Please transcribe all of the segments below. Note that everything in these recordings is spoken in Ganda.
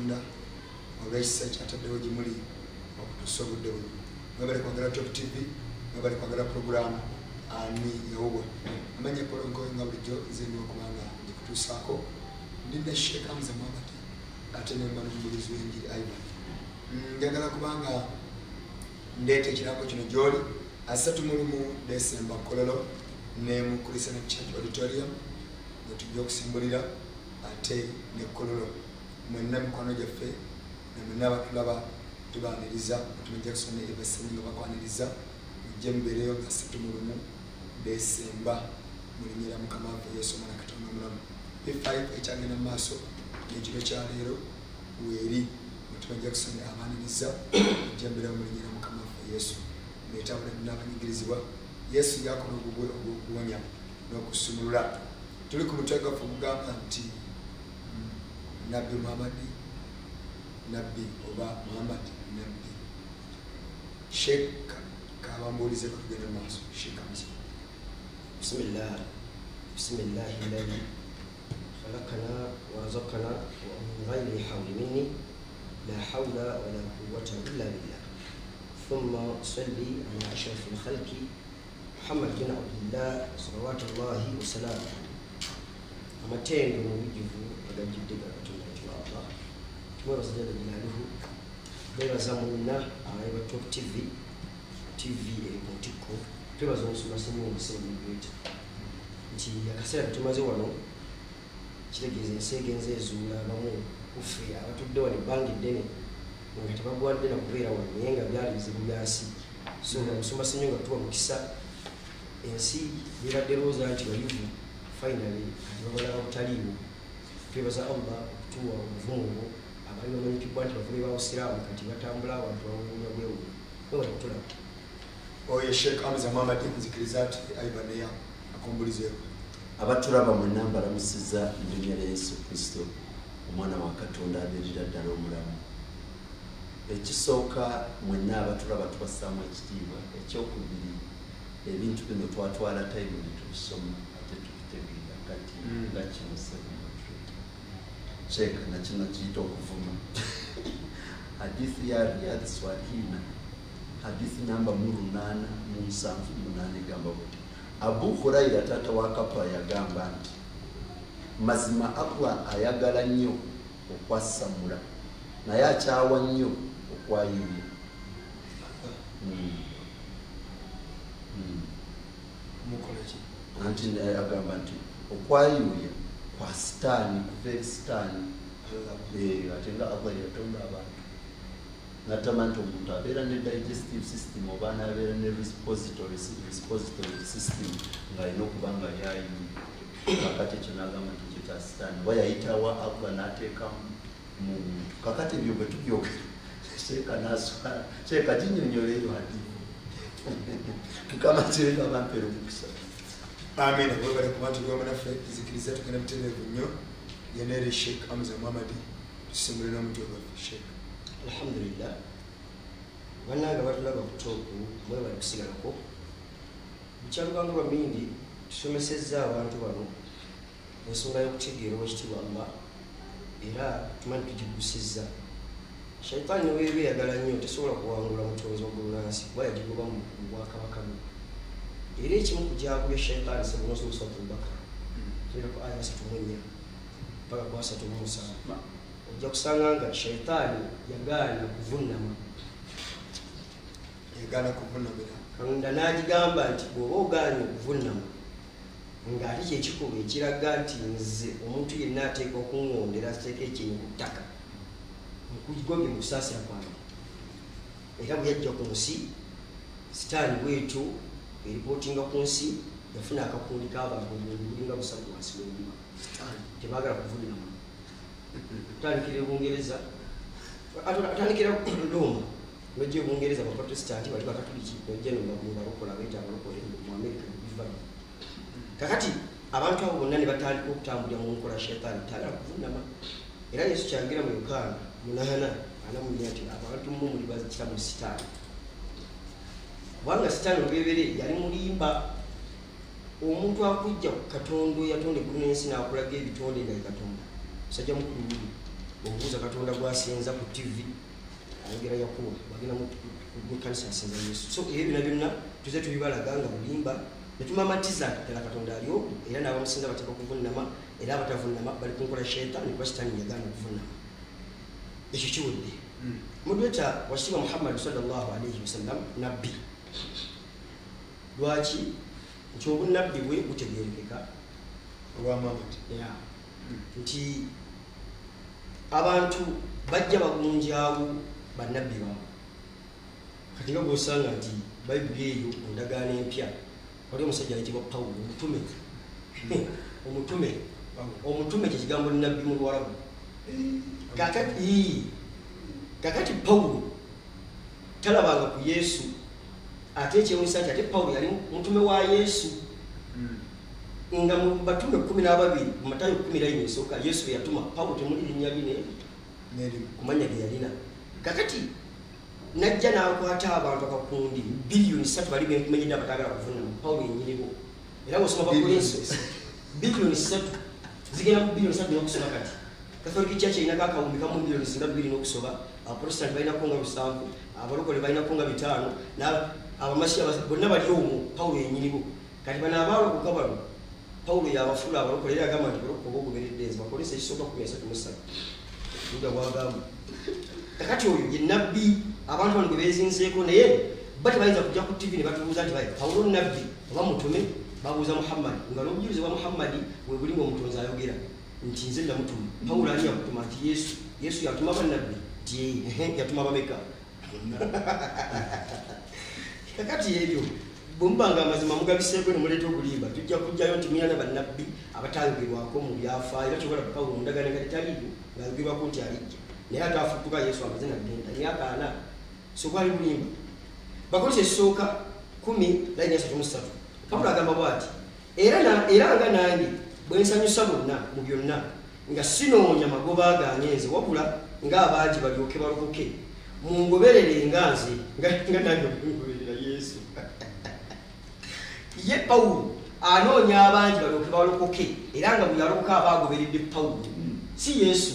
Katonda olw'ekisa kyataddewo gye muli okutusoboddewo. Mwebale kwagala Top TV, mwebale kwagala program ani yawuwa. Amanye polongo nga bulijjo zirina okuba nga gikutuusaako. Ndinda Sheikh Hamza Mohammed ate ne mba n'omubulizi w'enjiri Ivan. Njagala kubanga ndeeta ekirango kino gy'oli 31 December Kololo ne mu Christian Church Auditorium nga tujja okusimbulira ate ne Kololo. Mwenna mikwano gyaffe ne mwenna abatulaba tubaaniriza Mutume Jackson ne Eva Ssenyi nga bakwaniriza mujje mubeereyo nga 31 December mulinyira Mukama waffe Yesu Omwana Katonda omulamu. P5 ekyagenda mu maaso n'ekiro kya leero weeri Mutume Jackson abaaniriza mujje mubeereyo mulinyira Mukama waffe Yesu neetabula n'abanyigirizibwa Yesu yakola okuwonya n'okusumulula. Tuli ku mutwe gwaffe ogugamba nti Nabbi Muhammad Nabbi oba Muhammad Nabbi. Sheikh kabambuulize kutugenda mu maaso. Sheikh Hamza. Bismillah. Bismillah alladhi khalaqana wa razaqana wa min ghayri hawli minni la hawla wa la quwwata illa billah. ثم صلي على أشرف الخلق محمد بن عبد الله صلوات الله وسلامه. Amatendo mu bijuvu agajjudde Katonda wa Allah. Tumwebaza Jalla Jalaaluhu. Twebaza munna abayiba Top TV ebotiko. Twebaza omusumba Ssenyi omusembi gweta. Nti akaseera tumaze wano kitegeeza ensi egenze ezuula abamu kufe abatudde wano ebbanga eddene nga tebagwadde na kubeera wano naye nga byali bizibu byansi. So omusumba Ssenyi nga tuwa mukisa ensi yebadde lowooza nti bayivu finally kati babalaba butaliiwo. Twebaza Allah okutuwa obuvumu abali bamanyikibwa nti bavubi b'Abusiraamu kati batambula abantu bawunya bwewunya. Wewe tulaba oyo Sheikh Hamza Mohammed nzikiriza ati Ivan ya akombulizeeko. Abatulaba mwenna mbalamusiza erinnya lya Yesu Kristo omwana wa Katonda abeerera ddala omulamu. Ekisooka mwenna abatulaba tubassaamu ekitiibwa. Ekyokubiri ebintu bino twatwala tayibuli tubisoma ate tubitegeera kati nga kino sebumatwe Sheikh na kino kiyita okuvuma. Hadithi ya Riyadh Swalihina hadithi namba 878 egamba buti Abu Huraira taata wa Kapa yagamba nti mazima Allah ayagala nnyo okwasamula naye akyawa nnyo okwayuya. Anti agamba nti okwayuya kwa sitaani kuva eri sitaani. Ate nga Allah yatonda abantu natama nti omuntu abeera ne digestive system oba n'abeera ne repository system ng'alina okuba nga yayuya. Kakati ekyo n'agamba nti ekyo kya sitaani oba yayitawa Allah n'ateekamu mu muntu. Kakati ebyo bwe tubyogera Sheikh ginyonyola eyo hadithi. Mukama kireka bampeera omukisa. Amen. Webale ku bantu b'amanaffe nzikiriza tugenda mutereevu nnyo yeneere Sheikh Hamza Mohammed tusimbule n'omutwe gwaffe Sheikh. Alhamdulillah. Bannanga batulaba ku toopu mwebale kusigalako. Mukyaluganga lwamingi tusomesezza abantu bano ensonga y'okutegeera owekitiibwa Allah era tumanyi tugigusizza. Shaitaani weebe yagala nnyo tesobola kuwangula mutonzi w'obunnansi kuba yagigoba mu bwakabaka bwe. Era ekimu ku gyagula shaitaani sebunoso Suratul Bakara tugera ku aya 34 mpaka ku 37 ojja kusanga nga shaitaani yagaana kuvunnama. Katonda n'agigamba nti bw'oba ogaanye okuvunnama ng'ate kyekikuba ekiraga nti nze omuntu yenna ateeka okuŋŋondera ateeka ekintu ku ttaka nkugobye mu kusaasira kwange. Era bwe yajja ku nsi sitaani bwetyo eripootinga ku nsi yafuna akakundi k'abantu bulinga busatu wansi w'ennyuma. Tebaagala kuvunnama. Atandikira Bungereza atandikira Roma n'ojja Bungereza Abaprotestanti bali Bakatoliki n'ojja n'obalokola beeta abalokole mu Amerika biva. Kakati abantu abo bonna ne batandika okutambulira mu nkola shaitaani tayagala kuvunnama. Era Yesu kyangira mu Yokaana 8:4 ati abantu mmwe muli bazikira mu sitaani. Kubanga sitaani olwebere yali mulimba. Omuntu akujja ku Katonda yatonda eggulu n'ensi n'akulaga ebitonde nga ye Katonda. Musajja mukulu obuuza katonda gwasinza ku TV ayogera yakuwa bagenda mu kanisa asinza Yesu. So ebyo byonna tuze tubibalaga nga bulimba netumamatiza ddala katonda aliwo era n'abamusinza bateeka okuvunnama era abatavunnama bali kunkola shetaani kuba sitaani yagaana okuvunnama. Ekyo kiwedde mudweta wasiba Muhammad sallallahu alaihi wasallam nabbi. Lwaki nti obunnabbi bwe butegeerekeka olwa Muhammad nti abantu bajja bagunjaawo bannabbi baabwe. Kati nga bw'osanga nti bayibuli eyo mu ndagaano empya waliwo omusajja ayitibwa Pawulo omutume kyekigambo nnabbi mu Luwarabu. Kakati Pawulo talabanga ku Yesu ate ekyewuunyisa nti ate Pawulo yali mutume wa Yesu nga mu batume 12 mu Matayo 14 esooka Yesu bwe yatuma Pawulo temuli linnya lino kumanya ge yalina. Kakati najja n'akwata abantu akakundi biliyoni 3 bali bemenyedde abatagala kuvunama Pawulo yennyinibo era bw'osoma Bakolinso biliyoni 3 zigenda mu biliyoni 3 n'okusoma. Kati Catholic Church erina akawumbi kamu biliyoni 2 n'okusoba, Abaprotestant balinako nga 7, abalokole balinako nga 5, abamasiya bonna bali omwo Pawulo yennyinibo. Kati bano abaalokoka bano Pawulo yabafuula abalokole era agamba nti balokole ogoberedde ensi Bakolinso ekisooka 13 Yuda bw'agamba. Kakati oyo ye nabbi abantu bano gwe beezinzeeko naye bati bayinza kujja ku TV ne batubuuza nti Pawulo nabbi oba mutume. Babuuza Muhammad nga n'obujulizi bwa Muhammad bwe buli ng'omutonzi ayogera nti nze namutuma. Pawulo ali yakutuma nti Yesu yatuma bannabbi nti yatuma bameka. Kakati ebyo bwemubanga amazima mugabiseeko ne muleeta obulimba tujja kujjayo nti mulina bannabbi abatayogerwako mu byafaayo era kyobola Pawulo mu ndagaano nga taliiyo ng'ayogerwako nti alijja naye ataafutuka Yesu amaze nagenda naye akaana so gwali bulimba. Bakolinso ekisooka 10:33 Pawulo agamba bw'ati era nga nange bwe nsanyusa bonna mu byonna nga sinoonya magoba ganyenze wabula ng'abangi balyoke balokoke mungoberere nga nze nga nange ngoberera Yesu. Ye Pawulo anoonya abangi balyoke balokoke era nga bwe yalokoka abaagoberedde Pawulo si Yesu.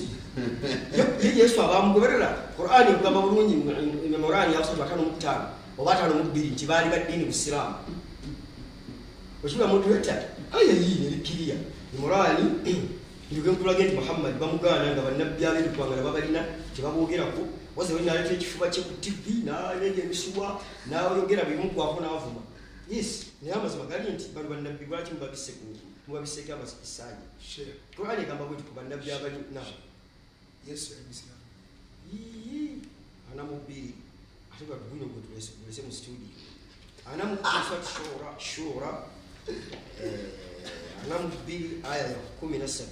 Ye Yesu abamugoberera Qur'ani ekugamba bulungi Memorani ya 3:5 oba 5:2 nti baali baddiini Busiraamu. Oshula muntu weta aya yini elikiria Memorani ndikunkulaga nti Muhammad bamugaana nga bannabbi ab'endi kwangala babalina kyebaboogerako waze we naleeta ekifuba kye ku TV n'aleega emisuwa n'ayogera bimu kwako n'avuma. Yes naye amazima gali nti bano bannabbi lwaki mubabiseeko abasikisaanye. Qur'ani egamba bwe ku bannabbi abali nabo Yesu emisiramu ana mubiri ate batubino gwe tulese mu studio ana mukisa shura ana mubiri aya ya 13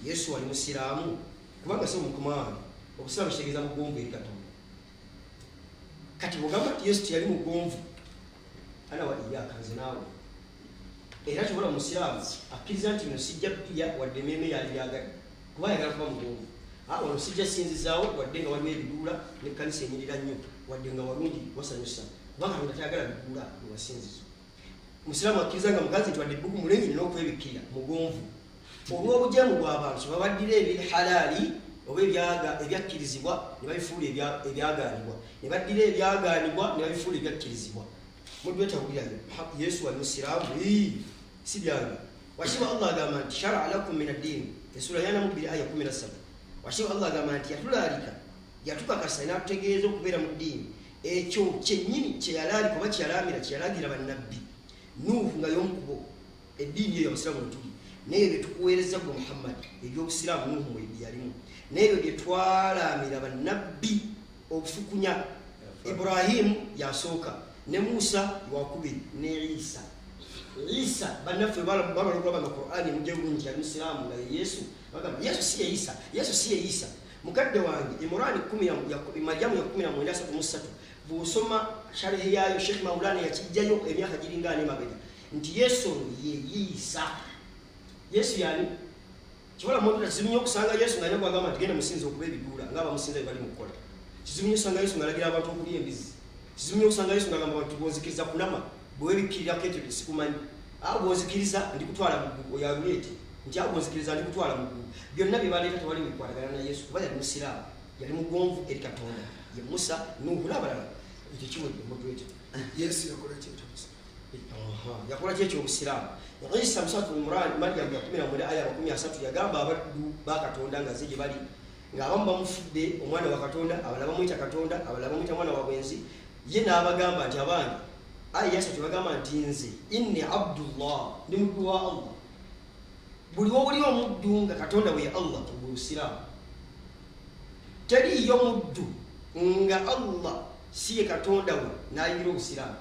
Yesu wali musiraamu kubanga so mukumaani okusiraamu kitegeeza mugonvu eri Katonda. Kati bwogamba nti Yesu tiyali mugonvu ana wali yakanze naawe era kyobola musiraamu akkiriza nti bino sijja bbirya wadde emmeeme yali yagali kuba ayagala kuba mugonvu. Wano sijja sinzizaawo wadde nga waliwo ebiduula n'ekkanisa enyirira nnyo wadde nga walungi wasanyusa kubanga Katonda tayagala biduula muwasinzizo. Musiraamu akkiriza nga mukazi nti wadde ebbugu mulengi nina okwebikkirira mugonvu olw'obujamu bw'abantu so babaddira ebiri halaali oba ebyakkirizibwa ne babifuula ebyagaanibwa ne baddira ebyagaanibwa ne babifuula ebyakkirizibwa. Mudwetawulirayo Yesu wali musiraamu si byange. Washiba Allah agamba nti shara'a lakum min ad-din Essula ya 2 aya 17 Washiba Allah agamba nti yatulaalika yatukakasa n'atutegeeza okubeera mu ddiini ekyo kyennyini kyeyalaalika oba kyeyalaamira kyeyalagira bannabbi Nuuhu nga y'omukubo eddiini eyo abasiraamu tuli n'ebyo bye tukuweereza gwe Muhammad eby'obusiraamu Nuuhu mwe yalimu n'ebyo bye twalaamira bannabbi okufukunya Ibrahimu yasooka ne Musa wakubiri ne Isa bannaffe balagula mu Qur'ani mujje bulungi ali musiraamu nga Yesu bagamba Yesu si ye Isa mukadde wange Imran 10 Maryamu 19:3 bw'osoma sharehe yayo Sheikh Maulana yakijjayo emyaka giringa ane mabega nti Yesu ye Isa. Yesu yani kibola muntu tazimye okusanga Yesu nga nyagwa agamba tugende musinzo okuba ebiduula ngaba musinzo bali mukola kizimye osanga Yesu ngalagira abantu okulya embizi kizimye osanga Yesu ngagamba abantu bonzikiriza kunama bwe bikkirira kete sikumanyi bwozikiriza ndikutwala mu yalulete nti awo nzikiriza ndi kutwala mu ggulu byonna bye baleeta tewali bikwatagana na Yesu kuba yali musiraamu yali mugonvu eri Katonda ye Musa Nuhu n'abalala ekyo kiwedde mutwete Yesu yakola kintu yakola kyekyo obusiraamu Isa musatu Imran Maryam ya 11 aya 13 yagamba abaddu ba Katonda nga zije bali ng'abamu bamufudde omwana wa Katonda abalala bamuyita Katonda abalala bamuyita mwana wa bwenzi ye n'abagamba nti abange aya yasatu bagamba nti nze inni Abdullah ndi muddu wa Allah buli wobuli omuddu nga Katonda we Allah obusiraamu teriyo muddu nga Allah siye Katonda we n'ayingira obusiraamu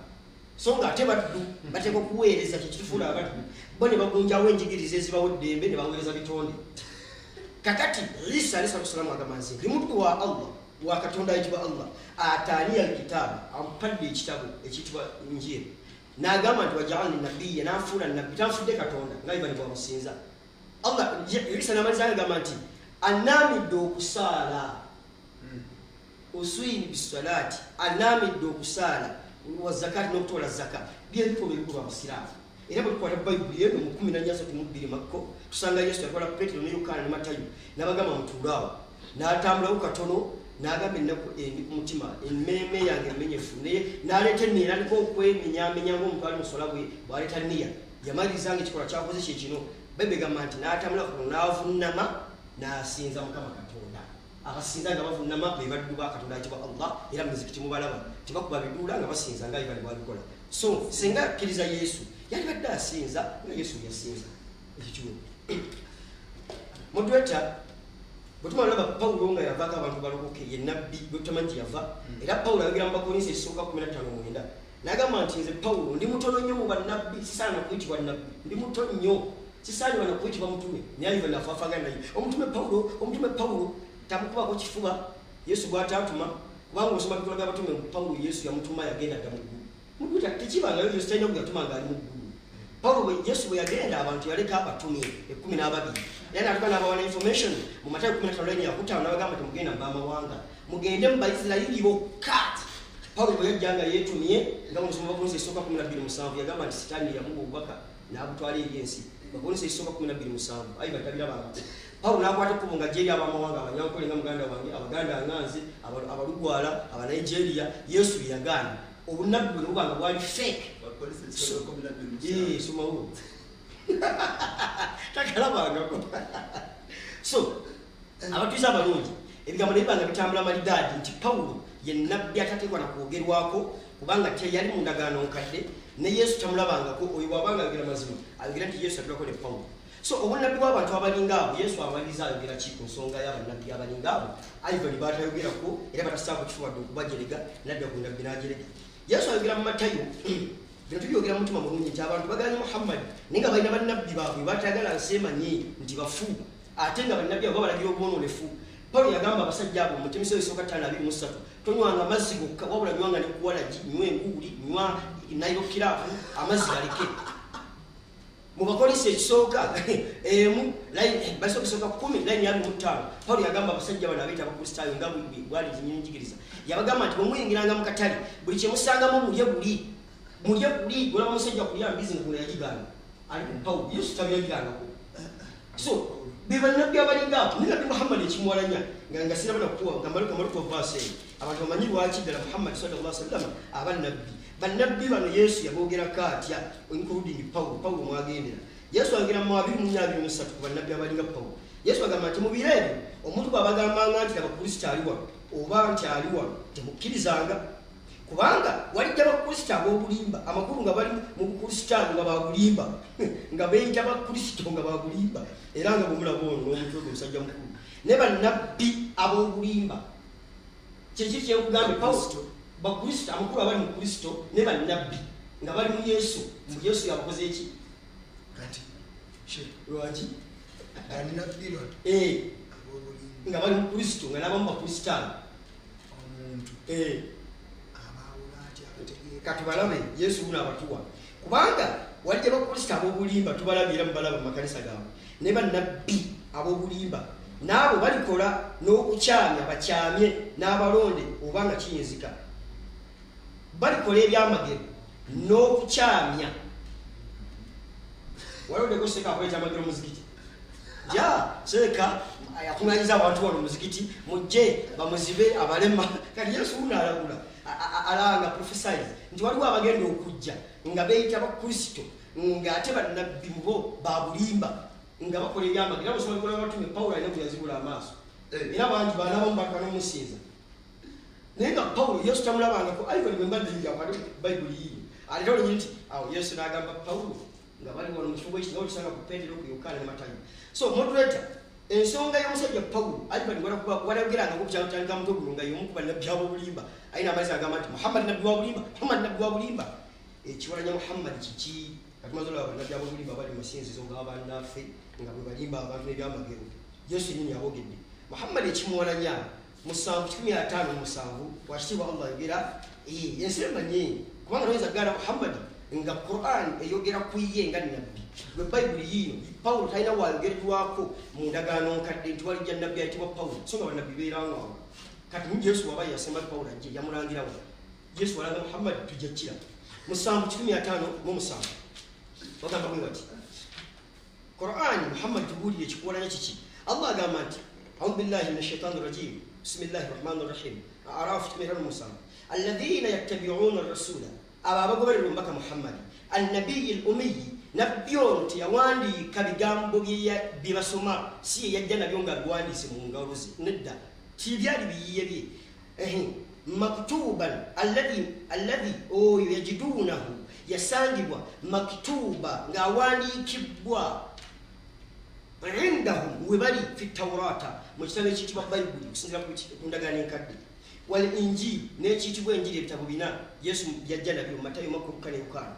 so nga ate baddu bateeka okuweereza kyekifuula abaddu bo ne bagunjawo enjigiriza ezibawo ddembe ne baweereza bitonde kakati Isa alayhi salatu agamba nti ndi muddu wa Allah wa Katonda ayitibwa Allah ataani alkitaabu ampadde ekitabo ekiyitibwa Injiri n'agamba nti wajaalni nabiyya n'afuula nabbi tanfudde Katonda nga bwe bwamusinza Allah Isa n'amaliza agamba nti annaamidde okusaala uswini bisalaati annaamidde okusaala wa zakati n'okutola zaka byebiko bikulu abasiraamu era bwe tukwata Bayibuli eno mu 14:2 Makko tusanga Yesu yakola Petero ne Yokaana ne Matayo n'abagamba mutuulaawo n'atambulawo katono n'agamba ennaku endi ku mutima emmeeme yange emmenyefu naye n'aleeta enniya n'aliko okwemenyaamenya ng'omuntu ali musola bwe bw'aleeta nniya yamaliriza nga ekikola kyakoze kye kino Bayibuli egamba nti n'atambula katono n'avunnama n'asinza Mukama Katonda abasinza nga bavunnama be baddu ba Katonda ayitibwa Allah era muzikiti mubalaba tebakuba biduula nga basinza nga bali bwabikola so singa akkiriza Yesu yali badde asinza nga Yesu yasinza ekyo mudweta butuma laba Paulo nga yavaako abantu balokoke ye nabbi butamanyi yava era Paulo ayogera mu Bakolinso 15:9 n'agamba nti nze Paulo ndi mutono nnyo mu bannabbi sisaana kuyitibwa nabbi ndi muto nnyo sisaani wano kuyitibwa mutume naye iva nafaafagana naye omutume Paulo tamukubako kifuba Yesu bw'atatuma kubanga osoma bikola by'abatume Paulo Yesu yamutuma yagenda dda mu ggulu mukuta tekibangayo Yesu talina kuyatuma ng'ali mu ggulu Paulo Yesu bwe yagenda abantu yaleka abatume 12 era atuka n'abawa information mu Matayo 15 yakutaano n'abagamba temugenda mu baamawanga mugende mu Bayisirayiri bokka Paulo bwe yajjanga yeetumye nga musoma Bakolinso 12:7 yagamba nti Sitaani yamuwa obubaka n'abutwala eri ensi Bakolinso 12:7 ayi batabira bantu Paulo n'akwata ekkubo nga gyeri abamawanga abanyankole nga muganda wange Abaganda anganze abalugwala Abanigeria Yesu yagaana obunabbi bwe bubanga bwali fake somawo takalabangako so abatuuze abalungi ebigambo nebibanga bitambula malidaadi nti Paulo ye nabbi atateekwa na kwogerwako kubanga teyali mu ndagaano nkadde ne Yesu tamulabangako oyo bw'abanga ayogera mazima ayogera nti Yesu atulako ne Paulo so obunabbi bw'abantu abalinga abo Yesu amaliriza ayogera ki ku nsonga y'abannabbi abalinga abo Ivan batayogerako era batasaako kifuwadde okubajerega nadda ku ndabbi n'ajerega Yesu ayogera mu Matayo bino tubyogera mu mutima mulungi nti abantu baganye Muhammad naye nga balina bannabbi baabwe batayagala nseemanye nti bafu ate nga bannabbi abo babalagira obwononefu Paulo yagamba abasajja abo mu Timoseewo 5:23 tonywanga mazzi gokka wabula nywanga ne kuwalagi nywa enguuli nywa nairokiraafu amazzi galeke mu Bakolinso ekisooka emu basooka 10 line 25 Paulo yagamba abasajja bano abeeta abakristaayo nga bwali zinyinjigiriza yabagamba nti bwemuyingiranga mu katale buli kyemusangamu mulye buli olaba musajja kulya mbizi nga yagigaana ali ku Paulo Yesu tabiyagirangako so bibannabbi abalinga abo ni Nabbi Muhammad ekimuwalanya nga sinabona kuwa nga maluka verse abantu bamanyi lwaki ddala Muhammad sallallahu alaihi wasallam bannabbi bano Yesu yabogerako atya including Paulo mwagendera Yesu agera mu 2:23 ku bannabbi abalinga Paulo Yesu agamba nti mu biro ebyo omuntu bw'abagambanga nti Abakristo aliwa oba nti aliwa temukkirizanga kubanga walijja Abakristo ab'obulimba amakulu nga bali mu Bukristaani nga babulimba nga beeyita Abakristo nga babulimba era nga bwemulaba ono n'omutwe gwe musajja mukulu ne bannabbi ab'obulimba kyekiri kyekugambe Paulo Bakristo amakulu abali mu Kristo ne bannabbi nga bali mu Yesu yabakoze eki kati lwaki bannabbi nga bali mu Kristo nga n'abamu Bakristaani omuntu katubalabe Yesu buno abatuwa kubanga walijja Bakristo ab'obulimba tubalabira mubalaba mu makanisa gaabwe ne bannabbi ab'obulimba n'abo balikola n'okukyamya bakyamye n'abalonde obanga kiyinzika balikola ebyamagero n'okukyamya walondeko seka akoleeta amagero muzikiti ja seka akunganyiza abantu wano muzikiti mujje bamuzibe abalema kati Yesu unalagula alanga prophesize nti waliwo abagenda okujja nga beeyita bakristo nga ate bannabbi mubo babulimba nga bakola ebyamagero era bosoma bikola batume Pawulo alina kuyazibula amaaso era bangi banabamu bakanomusinza naye nga Pawulo Yesu tamulabangako ariko bwe mbadde yakati bayibuli yiyo aleta olunyi nti awo Yesu n'agamba Pawulo nga bali wano mu kifungo ekyo kisanga ku Petero ku Yokaana ne Matayo so moderator ensonga y'omusajja Pawulo ali bali walageranga ku kyatandika mutwe guno nga y'omu ku bannabbi ab'obulimba ayina amazzi agamba nti Muhammad nabbi wa bulimba Muhammad nabbi wa bulimba ekiwalanya Muhammad kiki katumazola abannabbi ab'obulimba bali mu masinzizo ng'abannaffe nga bwe balimba abantu n'ebyamagero Yesu yennyini abogedde Muhammad ekimuwalanya musanvu 15 wakitiibwa Allah yogera ensi emanyi kubanga noyinza gala Muhammad nga Quran eyogera ku ye nga nabbi gwe Bayibuli yiino Pawulo talina wayogeddwako mu ndagaano nkadde nti walijja nabbi ayitibwa Pawulo so nga bannabbi beerangawo kati mu Yesu waba yasemba Pawulo ajje yamulangirawo Yesu walanga Muhammad tujja kira musanvu 15 bagamba bwe bati Quran Muhammad tubuulire ekikuwalanya kiki Allah agamba nti أعوذ بالله من الشيطان الرجيم بسم الله الرحمن الرحيم أعراف تمير المسلم الذين يتبعون الرسول أبا بقبر بك محمد النبي الأمي نبيون تيواندي كبيغامبو ببسوما سي يجانا بيونغا بواندي سمونغا روزي ندى تيبيادي بيبي مكتوبا الذي يجدونه يساندبوا مكتوبا غاواني كبوا عندهم وبالي في التوراة مجتمع كتب بايبل سنجا كندغاني كدي والانجيل نيتيتبو انجيل بتابو بنا يسوع يجانا بيو متى يوم كان يكان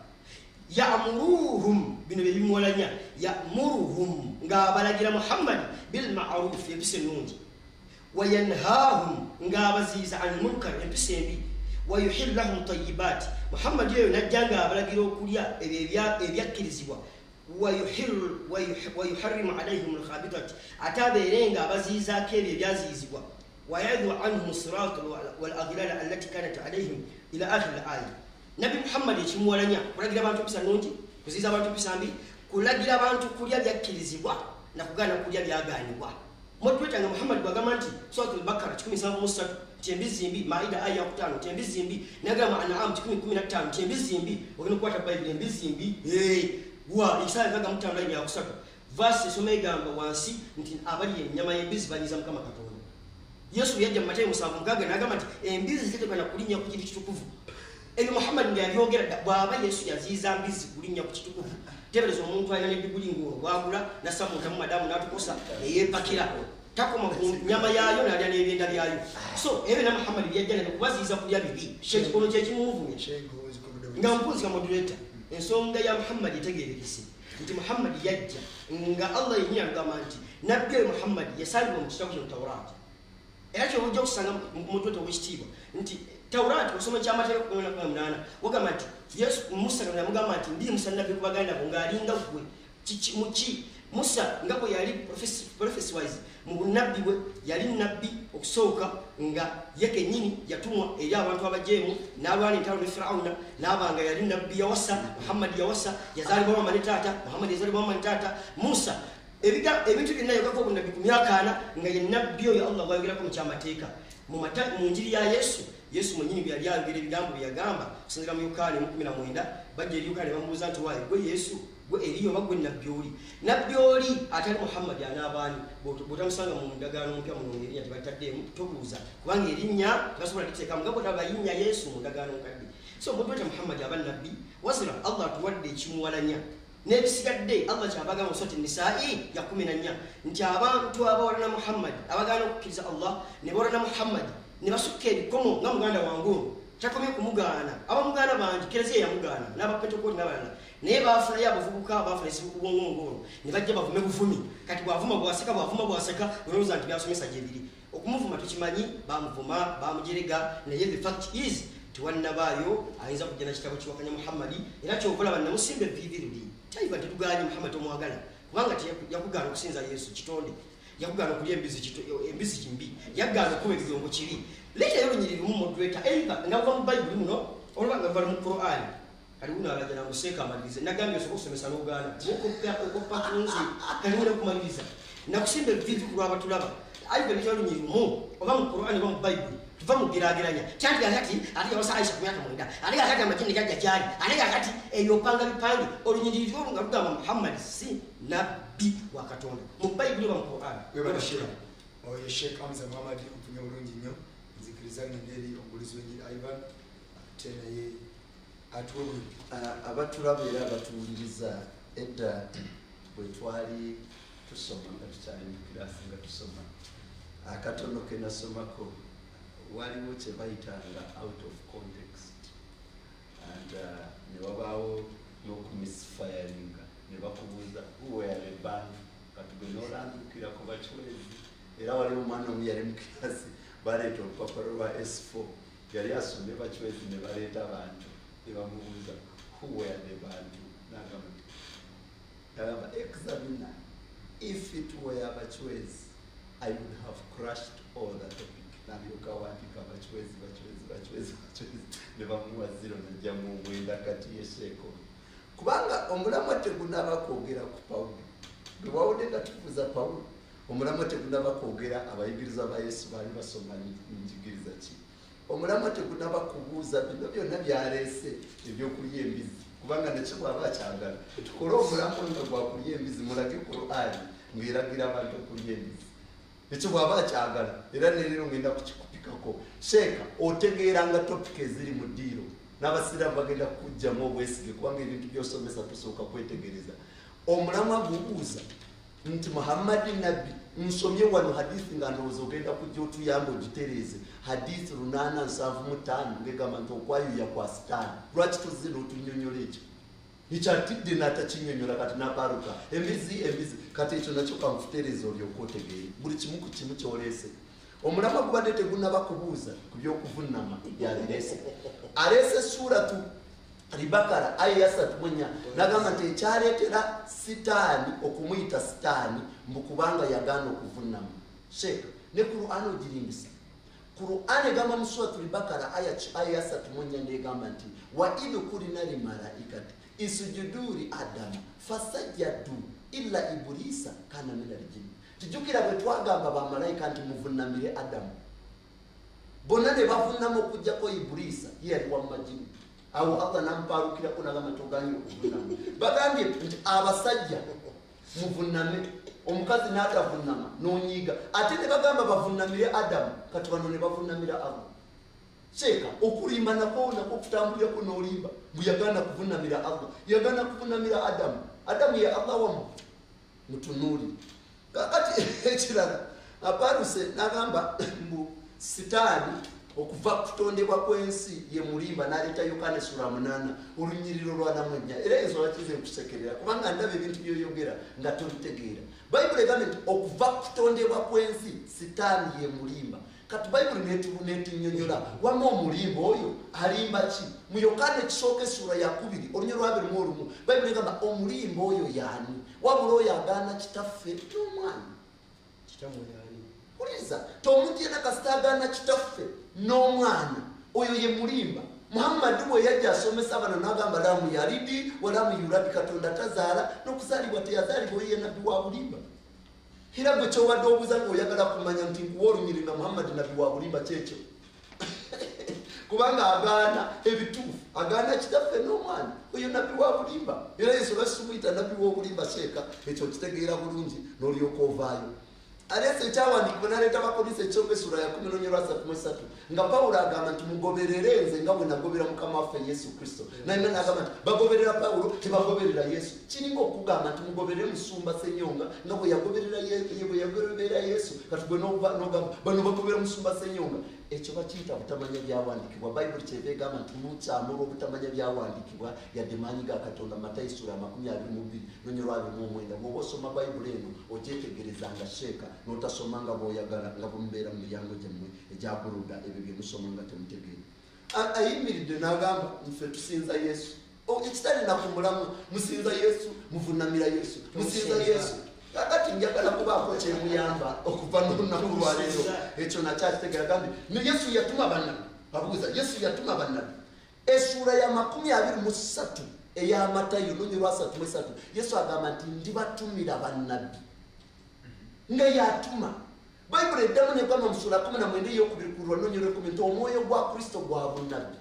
يأمرهم بنو بيمولانيا يأمرهم غابالاجيرا محمد بالمعروف يبسنونجي وينهاهم غابزيز عن المنكر يبسنبي ويحل لهم طيبات محمد يو نجانغا بالاجيرو كوليا ebyakirizibwa ويحرم عليهم الخابطات اتابيرنغا بزيزا كيبي بيازيزوا ويذو عنهم الصراط والاغلال التي كانت عليهم الى اخر الايه نبي محمد يشمولanya kulagira abantu pisa nungi kuziza abantu pisa mbi kulagira abantu kulya byakirizibwa na kugana kulya byaganibwa modwetanga Muhammad bagamba nti suratul Baqara 17 tembizimbi Maida aya 5 tembizimbi nagama An'am 10:15 tembizimbi ogenda kwata Bible embizimbi wa Isaya kaga mutambula ya kusatu verse somegamba wansi nti abali enyama y'embizi banyiza mukama Katonda Yesu yajja mu Matayo 7 nagamba nti embizi zitekana kulinya ku kintu kitukuvu ebi Muhammad ndiye abyogera bwaba Yesu yaziza mbizi kulinya ku kitukuvu teberezo omuntu ayina n'ebiguli ngoro wagula na samuntu mu madamu natukosa eyepakira takoma ku nyama yayo n'alya n'ebyenda byayo so ebe na Muhammad yajja ne kubaziza kulya bibi shekikono kye kimuvumye nga mpuzi ka moderator ensonga ya Muhammad itegerekise nti Muhammad yajja nga Allah yennyini agamba nti nabbi Muhammad yasalibwa mu kitabu kya Tawraati era kyo ojja okusanga mu mutwe w'ekitiibwa nti Tawraati osoma ky'amateeka 18 wagamba nti Yesu Musa n'amugamba nti ndi Musa nabbi ku baganda bo ng'alinga ggwe muki Musa nga bwe yali prophecy wise mu nabbi bwe yali nabbi okusooka nga ye kennyini yatumwa eri abantu abajeemu n'abaana entalo ne Firawuna n'abanga yali nabbi yawasa Muhammad yawasa yazaalibwa mama ne taata Muhammad yazaalibwa mama ne taata Musa ebintu byonna yogako obunabbi ku myaka 4 nga ye nabbi oyo Allah bwayogerako mu kyamateeka mu njiri ya Yesu mwennyini bwe yali ayogera ebigambo bye yagamba okusinziira mu Yokaana 19 bajja eri Yokaana ne bamubuuza nti waayi gwe Yesu gwe eriyo bagwe nabbi oli atali Muhammad anaabaani bw'otamusanga mu ndagaano mpya muno ng'erinnya tebataddeemu tobuuza kubanga erinnya tebasobola liteekamu nga bw'otaba yinnya Yesu mu ndagaano nkadde so mudweta Muhammad aba nabbi wazira Allah atuwadde ekimuwalanya n'ebisigadde Allah kyabagamba mu Surati Nisaa'i ya 14 nti abantu abawalana Muhammad abagaana okukkiriza Allah ne bawalana Muhammad ne basukka ebikomo nga muganda wange ono kyakomye kumugaana abamugaana bangi Kereziya yamugaana n'abapentekooti n'abalala naye baafunayo abavubuka baafuna esibuku bwongongoono ne bajja bavume buvumi kati bwavuma bwaseka olowooza nti byasomesa gyebiri okumuvuma tukimanyi bamuvuma bamujerega naye the fact is tiwannabaayo ayinza kujja na kitabo kiwakanya Muhammadi era kyokola bannamusimba eviviruli taiba tetuganye Muhammad omwagala kubanga yakugaana okusinza Yesu kitonde yakugaana okulya embizi kimbi yagaana okuba ebigongo kibi leeta yolunyiriri mu moderator eiba nga buva mu Bayibuli muno olubanga buva mu Quran kalibu n'alaja namuseeka amalirize nagambye osobola okusomesa n'ogaana okoppa kunzi kalibu n'okumaliriza nakusimba ebivivi kulwaba tulaba ayive bikyalunyirumu oba mu Qur'ani oba mu Bayibuli tuva mu geraageranya kyandi kakati ate yawasa Aisha ku myaka 9 ate kakati amajini gajja gyali ate kakati eyo panga bipange olunyiriri lwo nga lugamba Muhammad si nabbi wa Katonda mu Bayibuli oba mu Qur'ani. Oyo Sheikh Hamza Muhammad opunye bulungi nnyo nzikiriza ngeri omubulizi w'enjiri Ivan ate naye atuwe abatulaba era abatuwuliriza edda bwe twali tusoma nga tukyali mu kirasi nga tusoma akatono ke nasomako waliwo kye bayitanga out of context and ne wabaawo n'okumisfiringa ne bakubuuza who were the band kati gwe n'olandukira ku bachwezi era waliwo omwana omu yali mu kirasi baleeta olupapula lwa S4 yali asomye bachwezi ne baleeta abantu ne bamubuuza who were the band nagamba examiner if it were bachwezi I would have crushed all the topic nalyoka wandika bachwezi ne bamuwa 0 najja mu 9 kati yeseko kubanga omulamwa tegunaba kwogera ku Pawulo bwe wawudde nga tubuuza Pawulo omulamwa tegunaba kwogera abayigiriza ba Yesu bali basoma njigiriza ki omulamwa tegunaba kubuuza bino byonna byaleese ebyokulya embizi kubanga nekyo bwaba akyagala tukole omulamwa nga gwakulya embizi mulage Qur'ani ng'eragira abantu okulya embizi ekyo bwaba akyagala era nerero ngenda kukikupikako sheeka otegeeranga topika eziri mu ddiiro n'abasiraamu bagenda kujjamu obwesige kubanga ebintu byosomesa tusooka kwetegereza omulamwa gubuuza nti Muhammadi nabbi nsomye wano hadithi nga ndowooza ogenda kujja otuyamba ogitereeze hadithi 875 ngegamba nti okwayuya kwa sitaani lwaki tozze n'otunyonyola ekyo ikyatidde n'atakinyonyola kati n'aparuka embizi kati ekyo nakyo kankutereeza olyoka otegeere buli kimu ku kimu kyoleese omulamwa gubadde tegunaba kubuuza ku by'okuvunnama yaleese aleese suratu Al-Bakara aya ya 34 nagamba nti ekyaleetera sitaani okumuyita sitaani mbu kubanga yagaana okuvunnama sheeka ne Qur'ani ogirimbisa Qur'ani egamba mu suratu Al-Bakara aya ya 34 negamba nti wa idh qulna lil malaikati isjudu li adama fasajjadu illa iblisa kana min al-jinn tujukira bwe twagamba bamalayika nti muvunnamire Adamu bonna ne bavunnama okujjako Iblisa ye yali wa majini awo Allah namparukira kunagamba toganye okuvunnama bagambye nti abasajja muvunname omukazi n'atavunnama n'onyiiga ate ne bagamba bavunnamire Adamu kati bano ne bavunnamira Allah sheeka okulimba nako kutambulirako n'olimba buyagana kuvunnamira Allah yagana kuvunnamira Adamu ye Allah wamu mutunuuli kakati ekirala aparuse nagamba mbu sitaani okuva kutondebwa kw'ensi ye mulimba n'aleeta Yokaana sura 8 olunyiriro lwa namwenya era ezo bakize okusekerera kubanga ndaba ebintu byoyogera nga tobitegeera Bayibuli egamba nti okuva kutondebwa kw'ensi sitaani ye mulimba kati Bayibuli netunyonyola wama omulimba oyo alimba ki mu Yokaana ekisooka sura ya 2 olunyiriro lwa 21 Bayibuli egamba omulimba oyo yaani wabula oyo agaana kitaffe n'omwana kitamuyani uliza tomuntu yena kasita agaana kitaffe n'omwana oyo ye mulimba Muhammad bwe yajja asomesa abana n'agamba lamu yalidi walamu yuladi Katonda tazaala n'okuzaalibwa teyazaalibwa ye nabbi wa bulimba era gwe kyowadde obuuza ng'oyagala kumanya nti nkuwa olunyiriri nga Muhammad nabbi wa bulimba kyekyo kubanga agaana ebituufu agaana kitaffe n'omwana oyo nabbi wa bulimba era Yesu basumuyita nabbi w'obulimba sheeka ekyo kitegeera bulungi n'olyoka ovaayo alese ekyawandikibwa n'aleeta Abakolinso ekisooka sura ya 10:33 nga Pawulo agamba nti mugoberere nze nga bwe nagobera Mukama waffe Yesu Kristo naye n'agamba nti bagoberera Pawulo tebagoberera Yesu kiringa okugamba nti mugoberere Musumba Ssenyonga nga bwe yagoberera Yesu kati gwe n'ogamba bano bagoberera Musumba Ssenyonga ekyo bakiyita butamanya byawandikibwa Bayibuli kyeva egamba nti mukyamula obutamanya byawandikibwa yadde maanyi ga Katonda Matayo sura 22 n'onyolwa 29 bw'oba osoma Bayibuli eno ogyetegerezanga sheeka n'otasoma nga bw'oyagala nga bwemubeera mu miryango gyammwe egya buluda ebyo bye musoma nga temutegeera ayimiridde n'agamba nfe tusinza Yesu ekitali nakumulamu musinza Yesu muvunnamira Yesu musinza Yesu kakati njagala kubaako kyemuyamba okuva n'olunaku lwaleero ekyo nakyakitegeera gambi Yesu yatuma bannabbi abuuza Yesu yatuma bannabbi essuula ya 23 eya Matayo n'onyolwa 33 Yesu agamba nti ndibatumira bannabbi nga yatuma bayibuli eddamu negamba mu sura 19 eyokubiri ku lwanonyero 10 nti omwoyo gwa kristo gwa bunnabbi.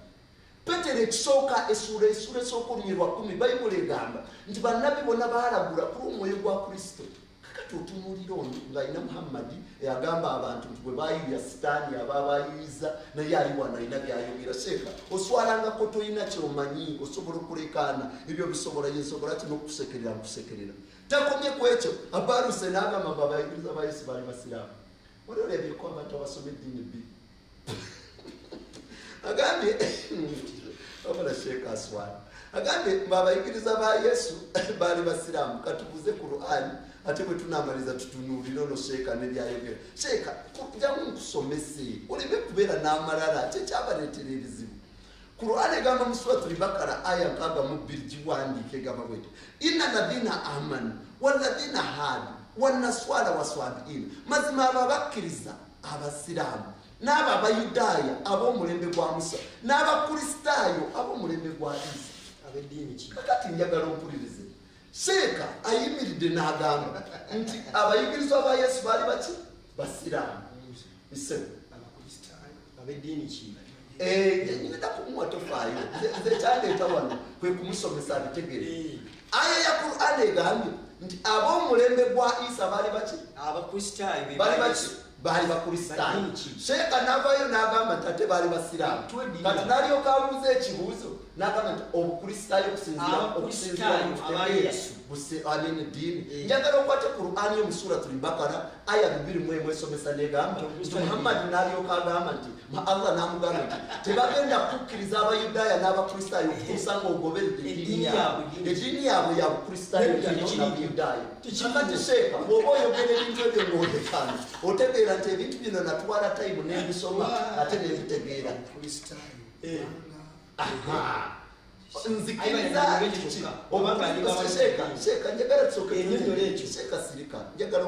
Petero ekisooka esura esooka olunyirwa 10 bayibuli egamba nti bannabbi bonna baalagula ku omwoyo gwa kristo. Kakati otunuulira ono ng'alina muhammadi eyagamba abantu nti bwe baayuya sitaani aba abayuyiza naye ali wano alina byayogera. Seeka oswalangako toyina kyomanyi osobola okulekaana ebyo bisobola yensobola ti n'okusekerera nkusekerera. Takomye ku ekyo abaluse n'agamba mbu abayigiriza ba Yesu baali basiraamu. Wali olebyeko abantu abasoma eddiini bbi agambye wabula sheeka aswala agambye mbu abayigiriza ba Yesu baali basiraamu. Katubuze Qur'ani ate bwe tunaamaliza tutunuulire ono sheeka ne byayogera. Sheeka jamu nkusomese oleme kubeera n'amalala ate kyabaleetera ebizibu. Qur'ani egamba mu suratul Bakara aya 62 giwandiike egamba bwete inna ladhina amanu walladhina hadu wannaswala waswabiina. Mazima abo abakkiriza abasiraamu n'abo abayudaaya ab'omulembe gwa Musa n'abakristaayo ab'omulembe gwa Isa ab'eddiini ki. Kakati njagala ompulirize Sheeka ayimiridde n'agamba nti abayigirizwa ba Yesu baali baki basiraamu. Ab'eddiini ki. Nyinza kumuwa tofaayo nze kyandeeta wano kwe kumusomesa abitegere. Aya ya Qur'ani egambye nti ab'omulembe gwa Isa baali baki abakristaayo baali baki baali bakristaayo. Sheeka n'avaayo n'agamba nti ate baali basiraamu. Kati n'alyoka abuuza ekibuuzo n'agamba nti obukristaayo okusinziira amene ddiini. Njagala okwate Qur'ani mu suratul Bakara aya 21 esomesa n'egamba nti Muhammad n'alyoka agamba nti Allah n'amugamba nti tebagenda kukkiriza abayudaaya n'abakristaayo okutuusa ng'ogoberedde eddiini yaabwe ya bukristaayo na buyudaaya. Kakati Sheeka bw'oba oyogera ebintu ebyo ng'olekana otegeera nti ebintu bino natwala tayimu n'ebisoma ate n'ebitegeera. Nzikiriza Sheeka njagala tusooke Sheeka sirika njagala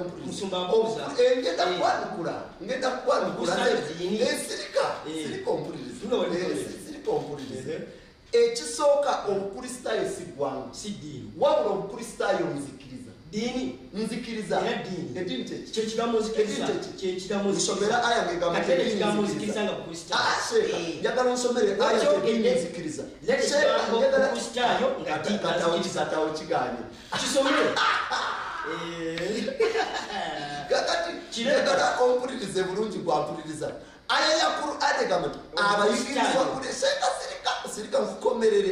ngenda kukwanukula sirika ompulirize. Ekisooka obukristaayo si ggwanga wabula obukristaayo nzikiriza nzikiriza eddiini kyekisomera aya ngegamba njagala nsomere aya eddiini nzikiriza katawo kiganye kakati njagala ompulirize bulungi gwampuliriza. Aya ya Qur'ani egamba nti abayigirizwa kule sirika nkukomerere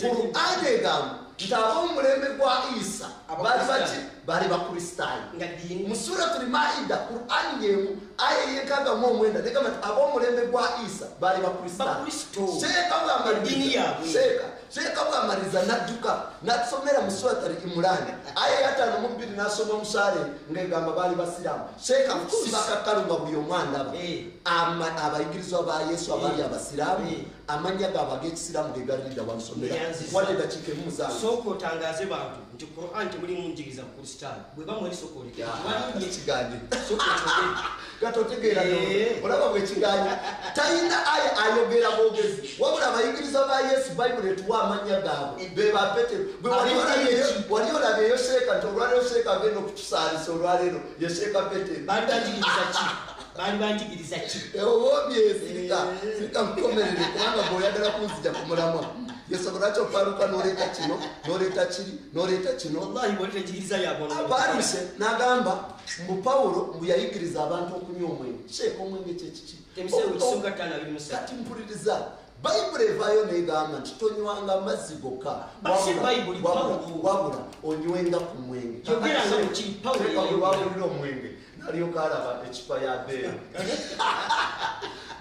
Qur'ani egamba nti ab'omulembe gwa Isa baali baki baali bakristaayo. Mu suratul Maida Qur'ani yemu aya y'enkaaga mu omwenda negamba nti ab'omulembe gwa Isa baali bakristaayo. Sheeka bw'amaliza n'adduka n'asomera mu suratul Imran aya ya 5 n'asoma omusaale ng'egamba baali basiraamu. Sheeka sibakakkalumba buli omwandaba abayigirizwa ba Yesu abaali abasiraamu amannya gaabwe ag'ekisiraamu ge galidda wansomera wadde dakiika emu musanvu. Sooka otangaze bantu nti Qur'ani temulimu njigiriza mu kristaayo bwe bamweri sooka olekekiganye gatotegeera olaba bwekiganya talina aya ayogera bwogezi wabula abayigiriza ba Yesu bayibuli etuwa amannya gaabwe be ba Petero wali olabyeyo Sheeka nti olwaleero Sheeka agenda okutusaalisa olwaleero ye Sheeka Petero baali banjigiriza ki obye sirika mukomerere kubanga bw'oyagala kunzija ku mulamwa yesobola kyo paruka n'oleeta kino n'oleeta kino wallahi bw'otetegiriza abaluse n'agamba mbu Pawulo mbu yayigiriza abantu okunywa omwenge. Sheeka omwenge kyekiki kati mpuliriza bayibuli evaayo n'egamba nti tonywanga amazzi gokka wabula onywenga ku mwenge. Wabulira omwenge n'alyoka alaba ekipa ya beera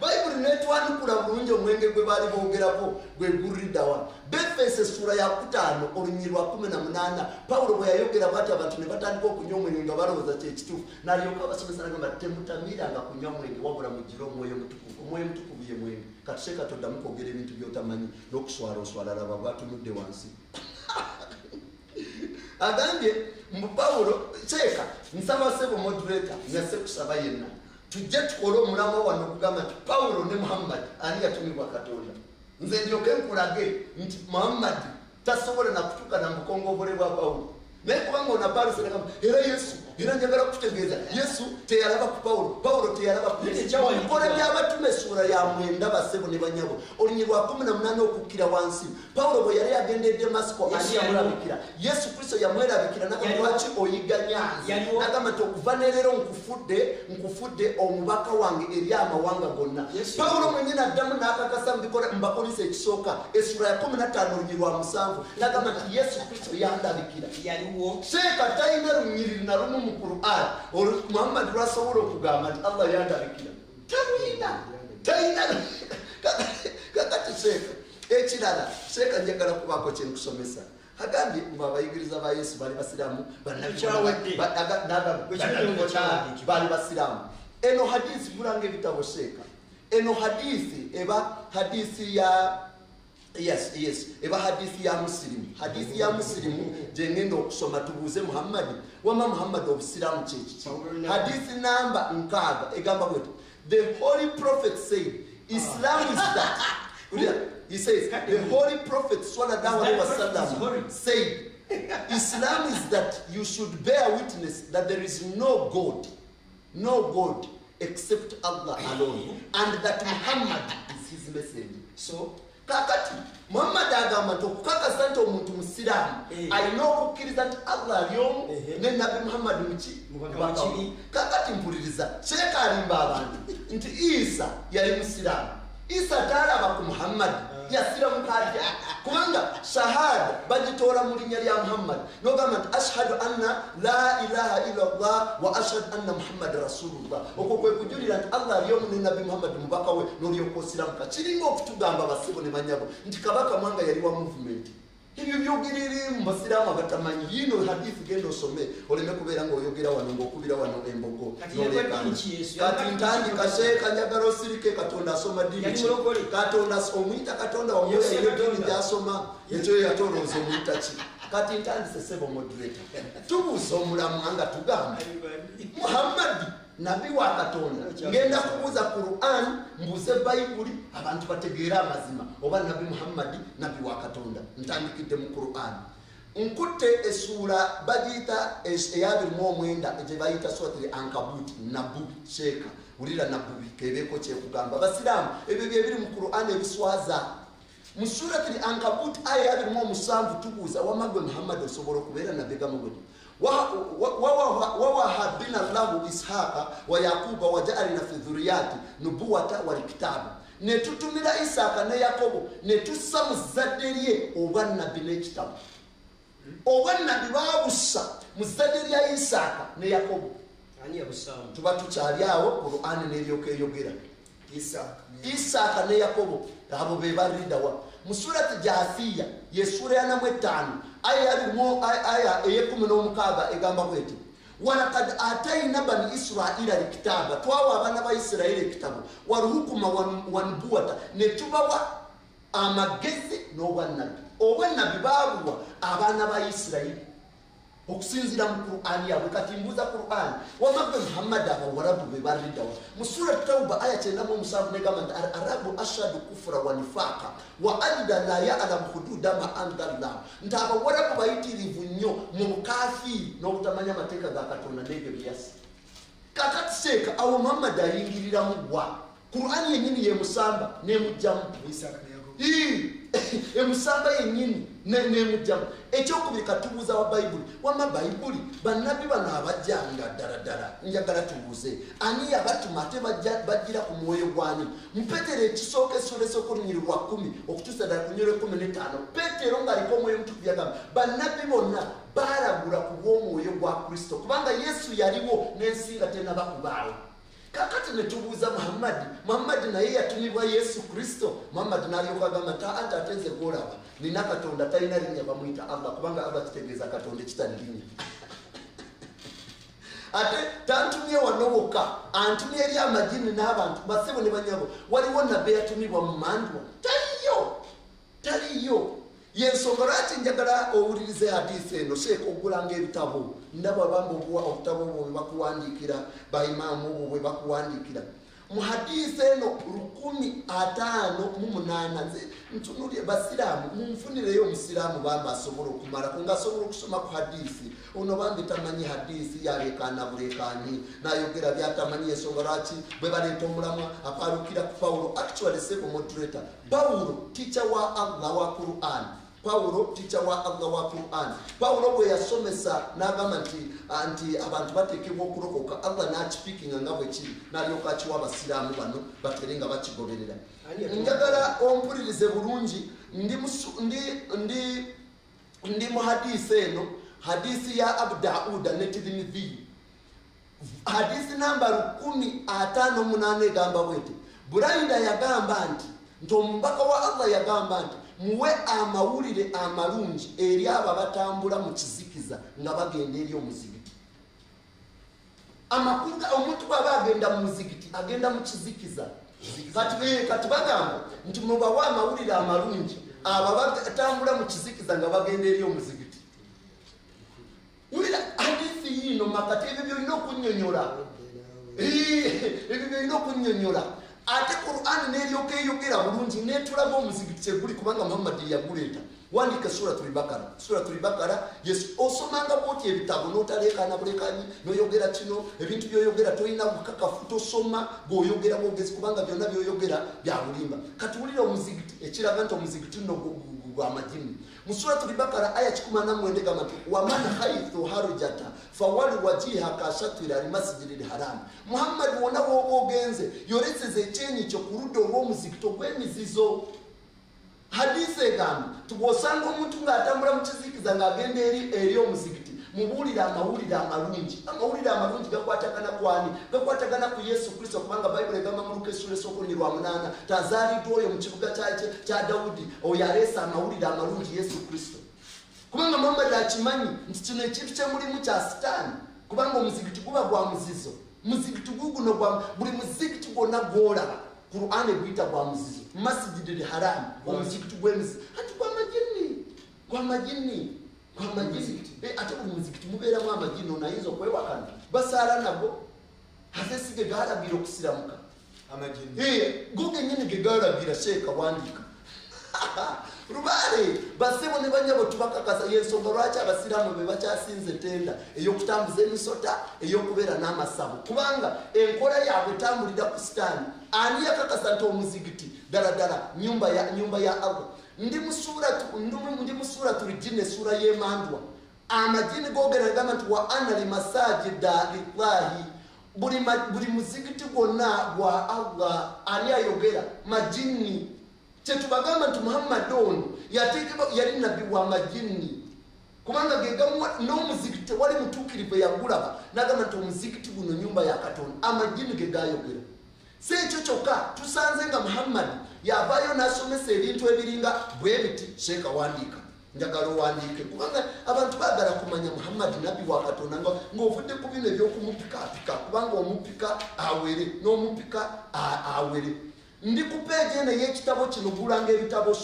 bayibuli netwanukula bulungi omwenge gwe baali boogerako gwe gulridda wano. Befeso essula ya 5 olunyirwa 18 Pawulo bwe yayogera bwati abantu ne batandika okunywa omwenge nga balowooza kyekituufu n'alyoka abasomesa n'agamba temutamiranga kunywa mwenge wabula mugire omwoyo mutukuvu. Omwoyo mutukuvu ye mwenge. Kati Sheeka toddamu kwogera ebintu by'otamanyi n'okuswala oswala laba bwatunudde wansi. Agambye mbu Pawulo Sheeka nsaba sebo moderator nase kusaba yenna tujje tukole omulamu wano okugamba nti Pawulo ne Muhammad ani yatumibwa Katonda. Nze ndyoke nkulage nti Muhammad tasobola na kutuuka na mukongobole bwa Pawulo. naye kubanga onapaalisa negamba era yesu era njagala kutegeeza yesu teyalaba ku pawulo teyalaba ku bikola by'abatume essuula ya 9 basebo ne banyabo olunyiri lwa 18 okukkira wansi pawulo bwe yali agenda e damasiko ani yamulabikira yesu kristo yamwerabikira nagamba lwaki oyiga nyanzi nagamba nti okuva nereero nkufudde omubaka wange eri amawanga gonna pawulo mwenyini addamu n'akakasa mubakolisa ekisooka essuula ya 15 olunyiri lwa 7 nagamba nti yesu kristo yandabikira seeka talina lunyiriri na lumu mu Qur'an Muhammad lwasobola okugamba nti Allah yandabikira talina kakati seeka ekirala seeka njagala kubaako kyenkusomesa agambye abayigiriza ba yesu bali basiraamu bali basiraamu eno hadisi bulanga ebitabo seeka eno hadisi eba hadisi ya yes eba hadisi ya muslimu jengendo okusoma tubuuze Muhammad wama Muhammad obusiramu kyeki hadisi namba 6 egamba bwete the holy prophet said Islam is that he says the holy prophet sallallahu alaihi wasallam said Islam is that you should bear witness that there is no god except Allah alone and that Muhammad is his message. So kakati Muhammad agamba nti okukakasa nti omuntu musiraamu alina okukkiriza nti Allah aliomu ne Nabi Muhammad muki kakati mpuliriza Sheikh alimba abantu nti Isa yali musiraamu Isa talaba ku Muhammad yasiramu kajja kubanga shahada bagitoola mu linnya lya Muhammad nogamba nti ashhadu anna la ilaha illa Allah wa ashhadu anna Muhammad rasulullah okwo kwe kujulira nti Allah aliyomu ne Nabi Muhammad mubaka we n'olyoka osiramuka kiringa okutugamba basibo ne banyabo nti kabaka mwanga yali wa movement ebyo byogiriri mu basiraamu abatamanyi yino hadithi genda osome oleme kubeera ng'oyogera wano ng'okubira wano embogo kati ntandika Sheeka njagala osirike katonda asoma ddiini katonda omuyita katonda wamuya iyo ddiini gyasoma ekyo yatolooza omuyita ki kati ntandise sebo moderator tubuuza omulamu nga tugamba Muhammad nabi wa katonda ngenda kubuuza Qur'an mbuuze Bayibuli abantu bategeera amazima oba Nabi Muhammad nabi wa katonda ntandikidde mu Qur'an nkutte essuula bagiyita eyabirimu omwenda gye bayita suratul Ankabut nabubi Sheeka wulira nabubi kebeeko kyekugamba basiraamu ebyo bye biri mu Qur'an ebiswaza mu suratul Ankabut aya yabirimu omusanvu tubuuza wamagwe Muhammad osobola okubeera nabegamugodi ووهبنا الله إسحاق ويعقوب وجعلنا في ذريات نبوة والكتاب netutumira Isaaka ne Yakobo netussa mu zadde lye obwannabi n'ekitabo obwannabi baabussa mu zadde lya Isaaka ne Yakobo ani yabusamu tuba tukyali awo Qur'an n'eryoka eyogera Isaaka ne Yakobo abo be balidawa mu surati Jaathiya yesura ya 5 aya eye-16 egamba bweti walaqad atayna bani israila alkitaba twawa abana ba Isiraili ekitabo waruhukuma wanbuwata netubawa amagezi n'obwannabi obwannabi babuwa abana ba Isiraili okusinzira mu Qur'an yabwe kati mbuuza Qur'an wamagwe Muhammad abawarabu be balidawa mu sura Tauba aya 97 negamba nti arabu ashadu kufra wa nifaqa wa ajda la ya'lam hududa ma anzalna nti abawarabu bayitirivu nnyo mu bukafiri n'obutamanya amateeka ga Katonda n'ebyo byasi kakati Sheeka awo Muhammad ayingiriramu gwa Qur'an yennyini yemusamba nemujjamu emusamba yennyini nemujjamu ekyokubiri katubuuza wa Bayibuli wama Bayibuli bannabi bano abajjanga ddala njagala tubuuze ani yabatuma ate bajjira ku mwoyo gwani mu Petero ekisooka essula esooka olunyiri lwa 10 okutuusa ddala ku lunyiri lwa 15 Petero ng'aliko omwoyo mutukuvu yagamba bannabi bonna baalagula ku bw'omwoyo gwa Kristo kubanga Yesu yaliwo n'ensi nga tennaba kubaawo kakati netubuuza Muhammad naye yatumibwa Yesu Kristo Muhammad n'alyoka agamba ate atenze gwolaba nina Katonda talina linnya bamuyita Allah kubanga Allah kitegeeza Katonda ekitali linnya ate tantumye wano wokka antumye eri amajini n'abantu basebo ne banyabo waliwo nabbe yatumibwa mu mandwa taliyo yensonga lwaki njagala owulirize hadisi eno Sheeka ogulanga ebitabo ndaba bamba obutabo obwo bwe bakuwandiikira baimaamu obwo bwe bakuwandiikira mu hadisi eno 158 nze ntunulie basiramu mumfunireyo omusiramu bamba asobola okumala kunga asobola okusoma ku hadisi ono bambi tamanyi hadisi yalekana bulekani nayogera byatamanyi ensonga lwaki bwe baleeta omulamwa apalukira ku Paulo. Actually sebo moderator Paulo teacher wa Allah wa Quran. Paulo teacher wa Allah wa Quran. Paulo bwe yasomesa n'agamba nti abantu bateekebwa okulokoka Allah n'akipikinga nga bwe kiri n'alyoka akiwa abasiraamu bano batere nga bakigoberera. Njagala ompulirize bulungi ndi mu hadisi eno, hadisi ya Abu Daud ne Tirmidhi, hadisi namba 158 egamba bwete Buraida yagamba nti omubaka wa Allah yagamba nti muwe amawulire amalungi eri abo batambula mu kizikiza nga bagenda eri omuzigiti. Amakulu omuntu bw'aba agenda mu muzigiti agenda mu kizikiza. Kati bagamba nti mubawe amawulire amalungi abo batambula mu kizikiza nga bagenda eri omuzigiti. Wulira hadisi yino makati ebyo byolina okunnyonnyola. Ebyo byolina okunnyonnyola. Ate Quran neryoka eyogera bulungi netulaga omuzigiti kyeguli kubanga Muhammad yaguleeta. Wandika Suratul Bakara. Suratul Bakara yes osomanga boti ebitabo notalekana bulekanyi noyogera kino ebintu byoyogera toyina bukakafu tosoma goyogera bogezi kubanga byonna byoyogera bya bulimba. Kati wulira omuzigiti ekiraga nti omuzigiti no gwa majini. Mu Suratul Bakara aya 14 gamba nti waman haythu harujata fawali wajihaka shatira almasjidil haram. Muhammad wona wogenze yoreseze ekyenyi kyo ku ludda olw'omuzigiti ogw'emizizo. Hadisi egamba tugosanga omuntu ng'atambula mu kizikiza ng'agenda eri omuzigiti mubuulira amawulire amalungi. Amawulire amalungi gakwatagana kwani? Gakwatagana ku Yesu Kristo kubanga Bayibuli egamba mu Luka 1:8 tazaaliddwa oyo mu kibuga kya Dawudi oyo aleese amawulire amalungi Yesu Kristo. Kubanga Muhammad akimanyi nti kino ekintu kyemulimu kya sitaani kubanga omuzigiti guba gwa muzizo. Muzigiti guguno gwa buli muzigiti gwonna gwolaba Qur'an eguyita gwa muzizo. Masjidil Haram omuzigiti gw'emizizo ati kwa majini ate buli muzigiti mubeeramu amajini onayinza okwewakana basaala nago ate si ge gaalabira okusiramuka amajini go gennyini ge gaalabira Sheeka wandika Rubale basebo ne banyabo tubakakasa yensonga lwaki abasiraamu be bakyasinze tenda ey'okutambuza emisota ey'okubeera n'amasabu kubanga enkola yaabwe tambulira ku sitaani. Ani yakakasa nti omuzigiti ddala nyumba ya Allah. Ndi mu suratul Jinn sura y'emandwa amajini googera gamba nti wa ana limasajida lillahi buli muzigiti gwonna gwa Allah. Ani ayogera? Majini. Kyetubagamba nti Muhammad ono yali nabbi wa majini kubanga gegamu n'omuzigiti wali mutuukirivu yagulaba n'agamba nti omuzigiti guno nyumba ya Katonda. Amajini ge gayogera. Si ekyo kyokka tusanze nga Muhammad yavaayo n'asomesa ebintu ebiringa bwe biti. Sheeka wandiika njagala owandiike kubanga abantu baagala kumanya Muhammad nabbi wa Katonda ng'ovudde ku bino ebyokumupikaapika kubanga omupika awere n'omupika awere. Ndi ku peegi eno y'ekitabo kino gulanga ebitabo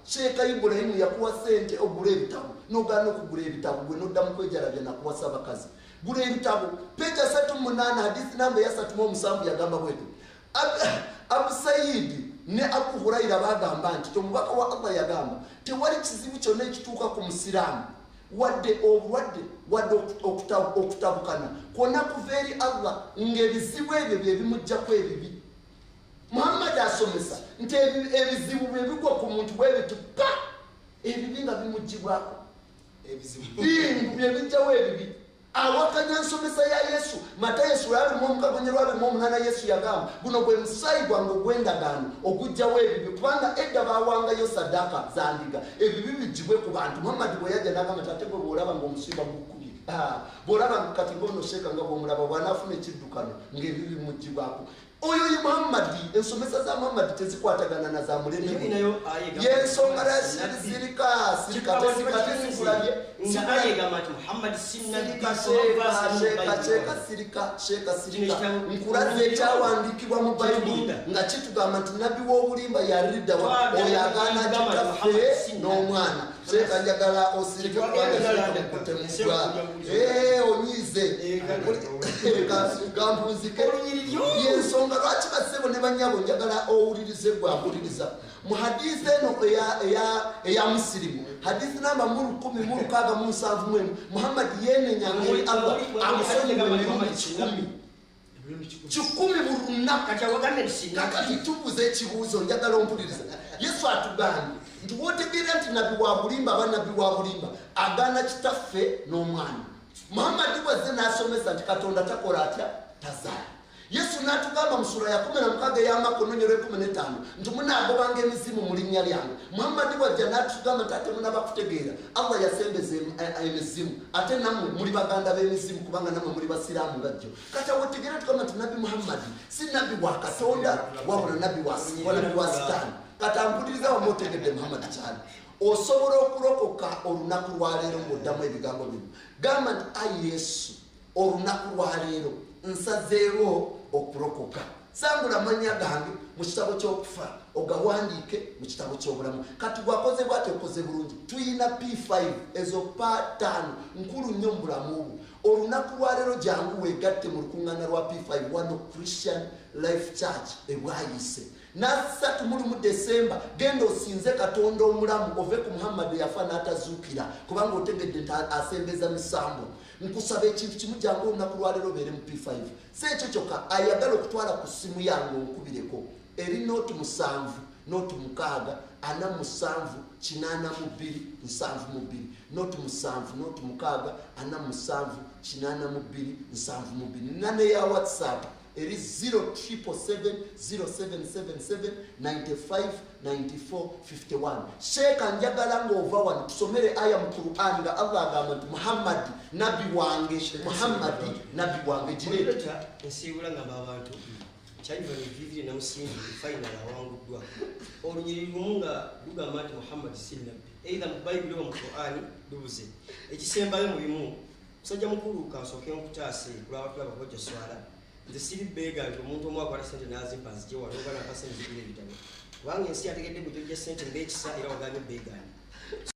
Sheeka Ibrahim yakuwa sente ogula ebitabo n'ogaana okugula ebitabo gwe n'oddamu kwejalabya nakuwasa abakazi. Gula ebitabo peegi 38 hadisi namba ya 37 yagamba bwetu Abu Sayyid ne Abu Huraira bagamba nti omubaka wa Allah yagamba tewali kizibu kyonna ekituuka ku musiraamu wadde obulwadde wadde okutabukana kwonna kuva eri Allah ng'ebizibu ebyo bye bimuggyako ebibi. Muhammad asomesa nti ebizibu bye bigwa ku muntu bwe bitu pa ebibi nga bimuggibwako ebizibu bye bijjawo ebibi. Awakanya nsomesa ya Yesu Matayo sura ya 21:8 Yesu yagamba guno gwe musaayi gwange ogw'endagaano ogujjawo ebibi kubanga edda baawangayo sadaka za ndiga ebibi bijjibwe ku bantu. Muhammad bwe yajja n'agamba ate bwe bw'olaba ng'omusiba gukubye bw'olaba kati ng'ono Sheeka nga bw'omulaba bw'anaafuna ekiddukano ng'ebibi bimuggyibwako. Oyo ye Muhammad ensomesa za Muhammad tezikwatagana na za muleme yensonga la sirika tezikulabye sirika nkulaze ekyawandiikibwa mu Bayibuli nga kitugamba nti nabbi w'obulimba yalidda oyo agaana kitaffe n'omwana Sheikh njagala osirike kutemugwa onyize gambuzike yensonga lwaki basebo ne banyabo njagala owulirize gwawuliriza mu hadisi eno eya Musilimu hadisi namba 10,607 Muhammad yenenyanga Allah amusonyiwe chikumi burunna kakati tubuze ekibuuzo njagala ompuliriza Yesu atugambye nti wotegeera nti nabbi wa bulimba abanabbi wa bulimba agaana kitaffe n'omwana Muhammad bwazze n'asomesa nti Katonda takola atya tazaala Yesu n'atugamba mu sura ya 16 ey'Amako nnyero 15 nti munaagobanga emizimu mu linnya lyange Muhammad bwajja n'atugamba nti ate munabakutegeera Allah yasembeza emizimu ate nammwe muli baganda b'emizimu kubanga nammwe muli basiraamu bajjo kati wotegeera tugamba nti nabbi Muhammad si nabbi wa Katonda wabula nabbi wa Sitaani kati ampuliriza wamutegedde Muhammad kyali osobola okulokoka olunaku lwaleero ng'oddamu ebigambo bino gamba nti ayi Yesu olunaku lwaleero nsazeewo okulokoka sangula amanya gange mu kitabo ky'okufa ogawandiike mu kitabo ky'obulamu kati gwakoze bwate okoze bulungi tuyina P5 ezo pa5 nkulu nnyo mu bulamu obwo olunaku lwaleero jangu weegatte mu lukuŋŋaana lwa P5 wano Christian Life Church ebwayise nasatu mu December genda osinze Katonda omulamu ove ku Muhammad yafa n'atazuukira kubanga otegedde nti asembeza misambo nkusaba ekintu kimu jangu olunaku lwaleero beere mu P5 si ekyo kyokka ayagala okutwala ku ssimu yange onkubireko eri nooti 7 nooti 6 47 82 72 nooti 7 nooti 6 47 82 72 nane ya WhatsApp eri 0777-979451 Sheikh njagala ng'ova wano tusomere aya mu Qur'an nga Allah agamba nti Muhammad nabbi wange Muhammad nabbi wange jireta ensibula ngamba abantu kyaliva ne vivire na musingi final awanguddwa olunyiri lumu nga lugamba nti Muhammad si nabbi either mu Bible oba mu Qur'an lubuze ekisembayo mu bimu musajja mukulu kansooke nkutaase kulaba bakojja swala nze siri beega nti omuntu omu akwata sente n'azimpa nzije wano oba nafa sente zigula ebitabo kubanga ensi yategedde bujojja sente ng'ekisa era wagambye beegaani